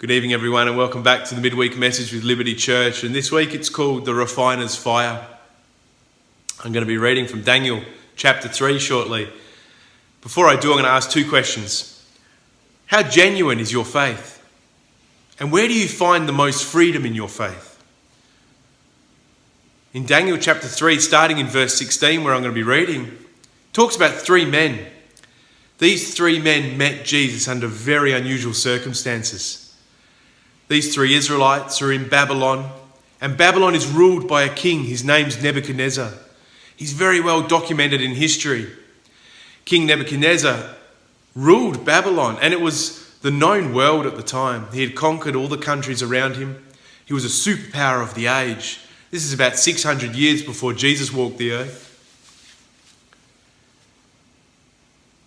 Good evening, everyone, and welcome back to the midweek message with Liberty Church. And this week it's called The Refiner's Fire. I'm going to be reading from Daniel chapter 3 shortly. Before I do, I'm going to ask two questions. How genuine is your faith? And where do you find the most freedom in your faith? In Daniel chapter 3, starting in verse 16, where I'm going to be reading, talks about three men. These three men met Jesus under very unusual circumstances. These three Israelites are in Babylon, and Babylon is ruled by a king. His name's Nebuchadnezzar. He's very well documented in history. King Nebuchadnezzar ruled Babylon, and it was the known world at the time. He had conquered all the countries around him. He was a superpower of the age. This is about 600 years before Jesus walked the earth.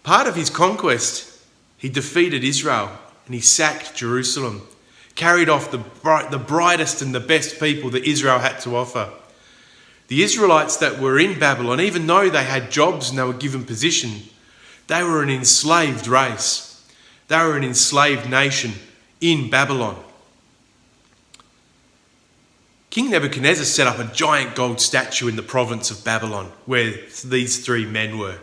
Part of his conquest, he defeated Israel and he sacked Jerusalem, carried off the brightest and the best people that Israel had to offer. The Israelites that were in Babylon, even though they had jobs and they were given position, they were an enslaved race. They were an enslaved nation in Babylon. King Nebuchadnezzar set up a giant gold statue in the province of Babylon where these three men were.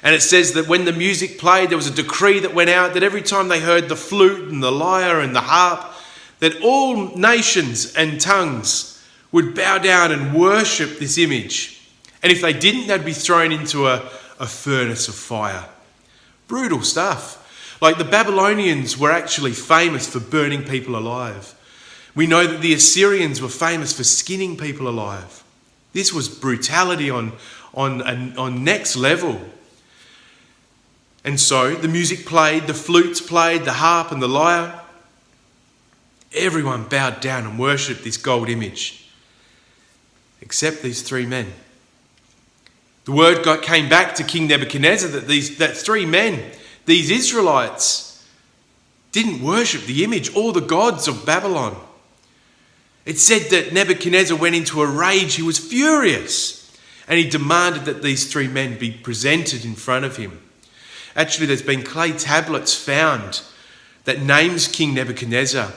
And it says that when the music played, there was a decree that went out that every time they heard the flute and the lyre and the harp, that all nations and tongues would bow down and worship this image. And if they didn't, they'd be thrown into a furnace of fire. Brutal stuff. Like the Babylonians were actually famous for burning people alive. We know that the Assyrians were famous for skinning people alive. This was brutality on next level. And so the music played, the flutes played, the harp and the lyre. Everyone bowed down and worshipped this gold image, except these three men. The word came back to King Nebuchadnezzar that three men, these Israelites, didn't worship the image or the gods of Babylon. It said that Nebuchadnezzar went into a rage. He was furious, and he demanded that these three men be presented in front of him. Actually, there's been clay tablets found that names King Nebuchadnezzar.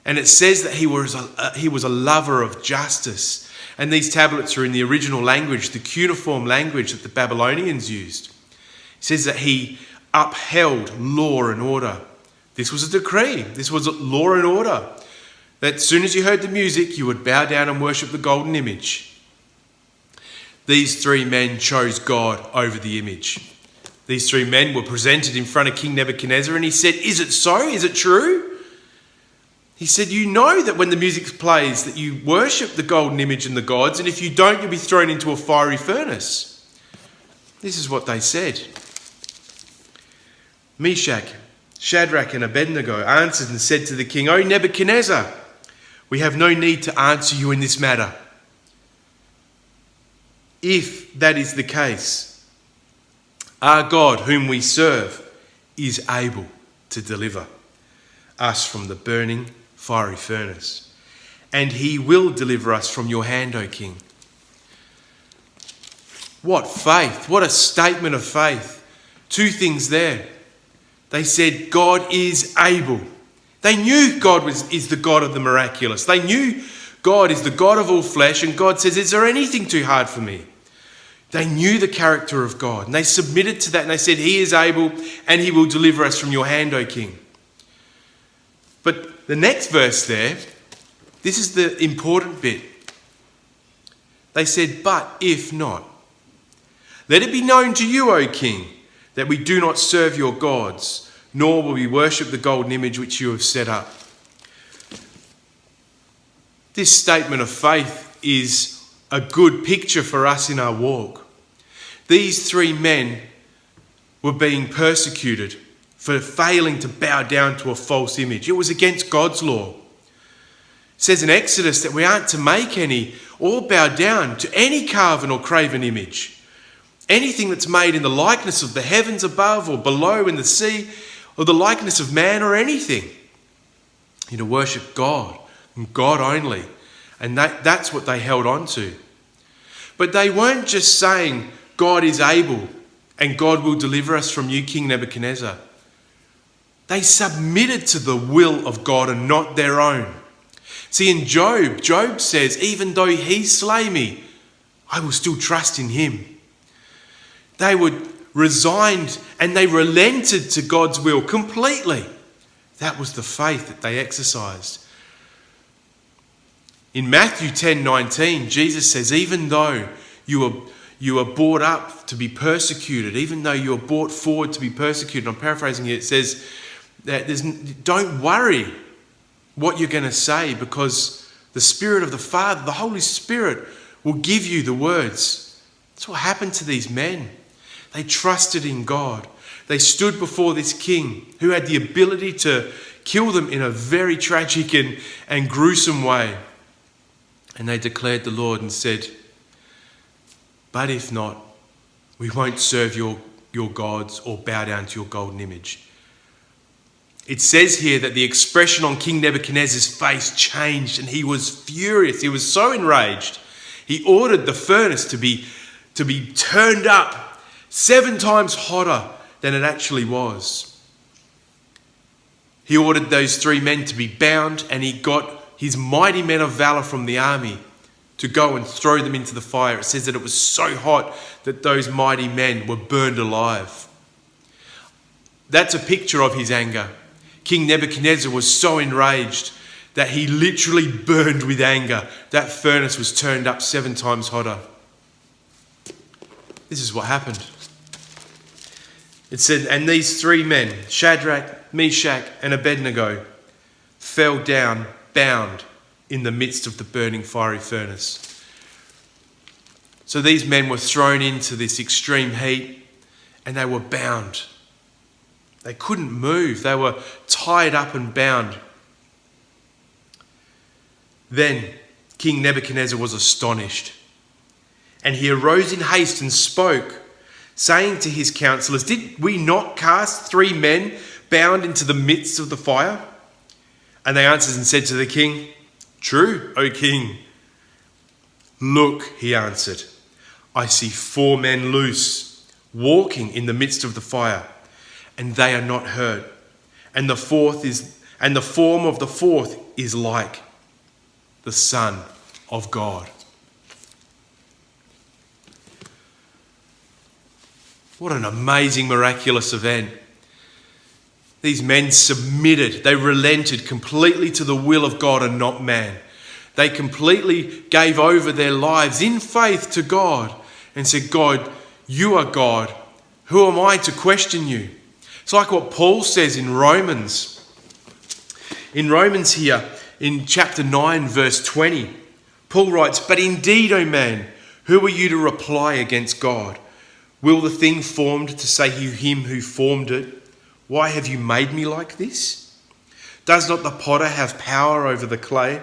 And it says that he was a lover of justice. And these tablets are in the original language, the cuneiform language that the Babylonians used. It says that he upheld law and order. This was a decree. This was law and order. That as soon as you heard the music, you would bow down and worship the golden image. These three men chose God over the image. These three men were presented in front of King Nebuchadnezzar and he said, "Is it so? Is it true?" He said, "You know that when the music plays that you worship the golden image and the gods, and if you don't, you'll be thrown into a fiery furnace." This is what they said. Meshach, Shadrach and Abednego answered and said to the king, "O Nebuchadnezzar, we have no need to answer you in this matter. If that is the case, our God, whom we serve, is able to deliver us from the burning fiery furnace, and he will deliver us from your hand, O king." What faith! What a statement of faith. Two things there. They said God is able. They knew God is the God of the miraculous. They knew God is the God of all flesh, and God says, "Is there anything too hard for me?" They knew the character of God and they submitted to that and they said, "He is able and he will deliver us from your hand, O king." But the next verse there, this is the important bit. They said, "But if not, let it be known to you, O king, that we do not serve your gods, nor will we worship the golden image which you have set up." This statement of faith is a good picture for us in our walk. These three men were being persecuted for failing to bow down to a false image. It was against God's law. It says in Exodus that we aren't to make any or bow down to any carven or graven image. Anything that's made in the likeness of the heavens above or below in the sea, or the likeness of man or anything. You know, worship God and God only. And that's what they held on to. But they weren't just saying God is able and God will deliver us from you, King Nebuchadnezzar. They submitted to the will of God and not their own. See, in Job says, even though he slay me, I will still trust in him. They were resigned and they relented to God's will completely. That was the faith that they exercised. In Matthew 10:19, Jesus says, even though you are brought up to be persecuted, even though you are brought forward to be persecuted, I'm paraphrasing here, it says that don't worry what you're going to say, because the Spirit of the Father, the Holy Spirit, will give you the words. That's what happened to these men. They trusted in God. They stood before this king who had the ability to kill them in a very tragic and gruesome way. And they declared the Lord and said, but if not, we won't serve your gods or bow down to your golden image. It says here that the expression on King Nebuchadnezzar's face changed and he was furious. He was so enraged. He ordered the furnace to be turned up 7 times hotter than it actually was. He ordered those 3 men to be bound, and he got his mighty men of valor from the army to go and throw them into the fire. It says that it was so hot that those mighty men were burned alive. That's a picture of his anger. King Nebuchadnezzar was so enraged that he literally burned with anger. That furnace was turned up 7 times hotter. This is what happened. It said, and these 3 men, Shadrach, Meshach, and Abednego, fell down bound in the midst of the burning fiery furnace. So these men were thrown into this extreme heat and they were bound. They couldn't move. They were tied up and bound. Then King Nebuchadnezzar was astonished, and he arose in haste and spoke, saying to his counselors, did we not cast 3 men bound into the midst of the fire? And they answered and said to the king, true, O king. Look, he answered, I see 4 men loose, walking in the midst of the fire, and they are not hurt. And the form of the 4th is like the Son of God. What an amazing, miraculous event. These men submitted, they relented completely to the will of God and not man. They completely gave over their lives in faith to God and said, God, you are God. Who am I to question you? It's like what Paul says in Romans. In Romans here, in chapter 9, verse 20, Paul writes, but indeed, O man, who are you to reply against God? Will the thing formed to say to him who formed it, why have you made me like this? Does not the potter have power over the clay,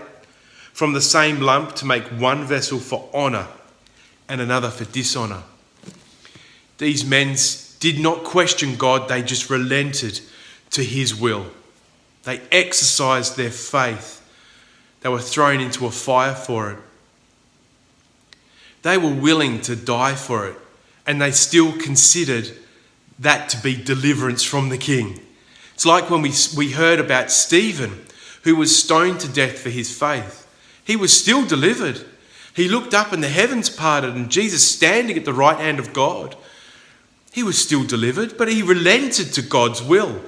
from the same lump to make one vessel for honour and another for dishonour? These men did not question God, they just relented to his will. They exercised their faith. They were thrown into a fire for it. They were willing to die for it, and they still considered that to be deliverance from the king. It's like when we heard about Stephen, who was stoned to death for his faith. He was still delivered. He looked up and the heavens parted and Jesus standing at the right hand of God. He was still delivered, but he relented to God's will.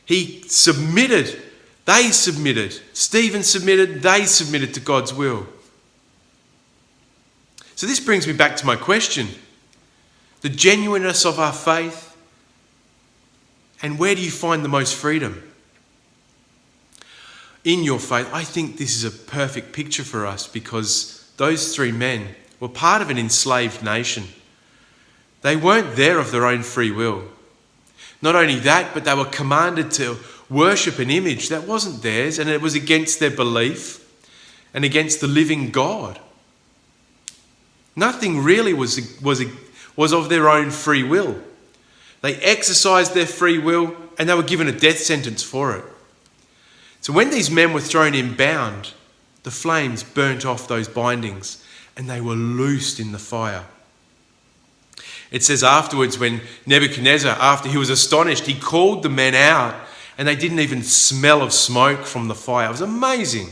He submitted. They submitted. Stephen submitted. They submitted to God's will. So this brings me back to my question. The genuineness of our faith. And where do you find the most freedom? In your faith, I think this is a perfect picture for us, because those 3 men were part of an enslaved nation. They weren't there of their own free will. Not only that, but they were commanded to worship an image that wasn't theirs, and it was against their belief and against the living God. Nothing really was of their own free will. They exercised their free will and they were given a death sentence for it. So when these men were thrown in bound, the flames burnt off those bindings and they were loosed in the fire. It says afterwards, when Nebuchadnezzar, after he was astonished, he called the men out and they didn't even smell of smoke from the fire. It was amazing.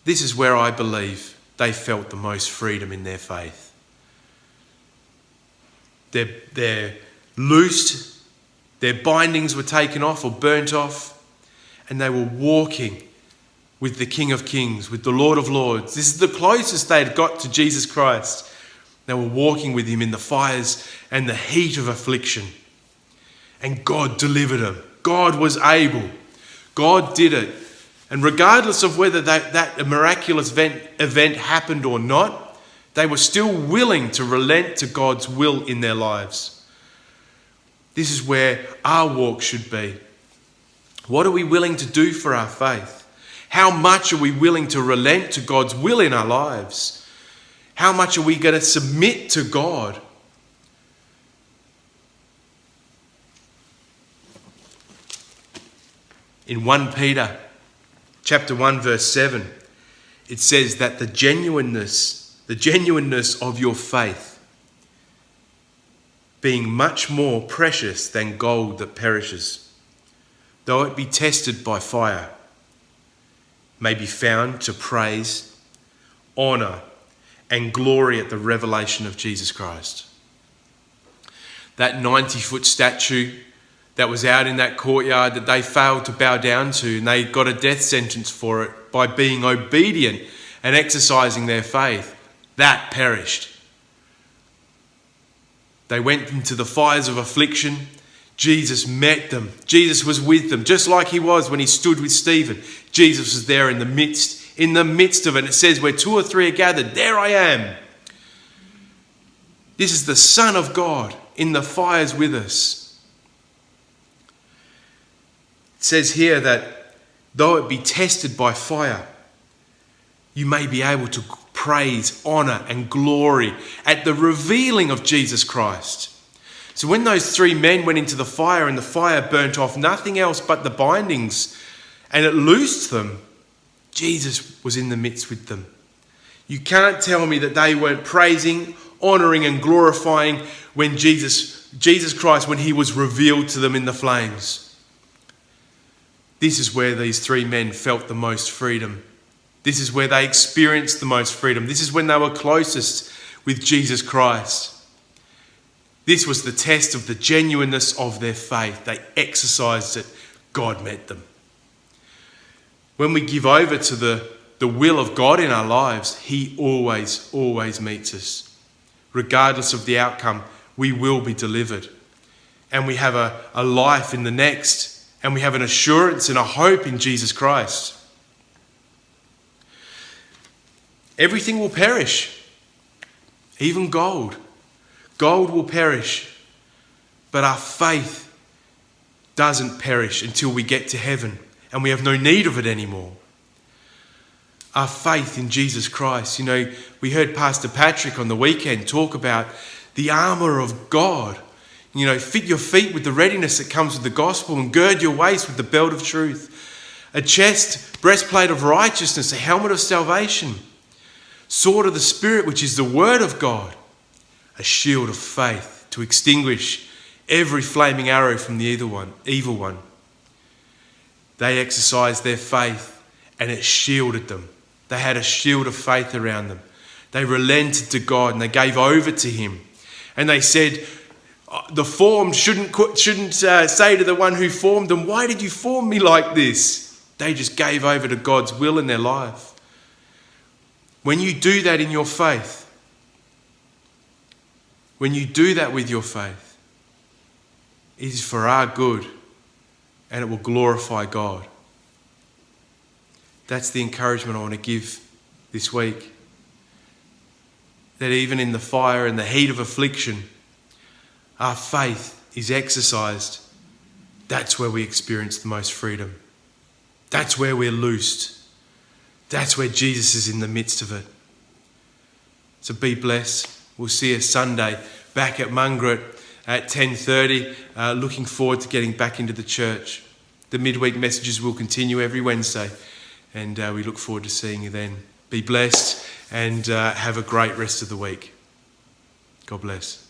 This is where I believe they felt the most freedom in their faith. They're loosed, their bindings were taken off or burnt off, and they were walking with the King of Kings, with the Lord of Lords. This is the closest they had got to Jesus Christ. They were walking with him in the fires and the heat of affliction. And God delivered them. God was able. God did it. And regardless of whether that miraculous event happened or not, they were still willing to relent to God's will in their lives. This is where our walk should be. What are we willing to do for our faith? How much are we willing to relent to God's will in our lives? How much are we going to submit to God? In 1 Peter chapter 1 verse 7, it says that the genuineness of your faith, being much more precious than gold that perishes, though it be tested by fire, may be found to praise, honour, and glory at the revelation of Jesus Christ. That 90-foot statue that was out in that courtyard that they failed to bow down to, and they got a death sentence for it by being obedient and exercising their faith, that perished. They went into the fires of affliction. Jesus met them. Jesus was with them, just like he was when he stood with Stephen. Jesus was there in the midst of it. It says, where 2 or 3 are gathered, there I am. This is the Son of God in the fires with us. It says here that though it be tested by fire, you may be able to praise, honour and glory at the revealing of Jesus Christ. So when those 3 men went into the fire and the fire burnt off nothing else but the bindings and it loosed them, Jesus was in the midst with them. You can't tell me that they weren't praising, honouring and glorifying when Jesus Christ, when he was revealed to them in the flames. This is where these 3 men felt the most freedom. This is where they experienced the most freedom. This is when they were closest with Jesus Christ. This was the test of the genuineness of their faith. They exercised it. God met them. When we give over to the will of God in our lives, he always meets us. Regardless of the outcome, we will be delivered. And we have a life in the next. And we have an assurance and a hope in Jesus Christ. Everything will perish, even gold. Gold will perish, but our faith doesn't perish until we get to heaven and we have no need of it anymore. Our faith in Jesus Christ. You know, we heard Pastor Patrick on the weekend talk about the armour of God. You know, fit your feet with the readiness that comes with the gospel and gird your waist with the belt of truth. A chest, breastplate of righteousness, a helmet of salvation. Sword of the Spirit, which is the word of God. A shield of faith to extinguish every flaming arrow from the evil one. They exercised their faith and it shielded them. They had a shield of faith around them. They relented to God and they gave over to him. And they said, the formed shouldn't say to the one who formed them, why did you form me like this? They just gave over to God's will in their life. When you do that in your faith, when you do that with your faith, it is for our good and it will glorify God. That's the encouragement I want to give this week. That even in the fire and the heat of affliction, our faith is exercised. That's where we experience the most freedom. That's where we're loosed. That's where Jesus is in the midst of it. So be blessed. We'll see you Sunday back at Mungret at 10:30. Looking forward to getting back into the church. The midweek messages will continue every Wednesday, and we look forward to seeing you then. Be blessed and have a great rest of the week. God bless.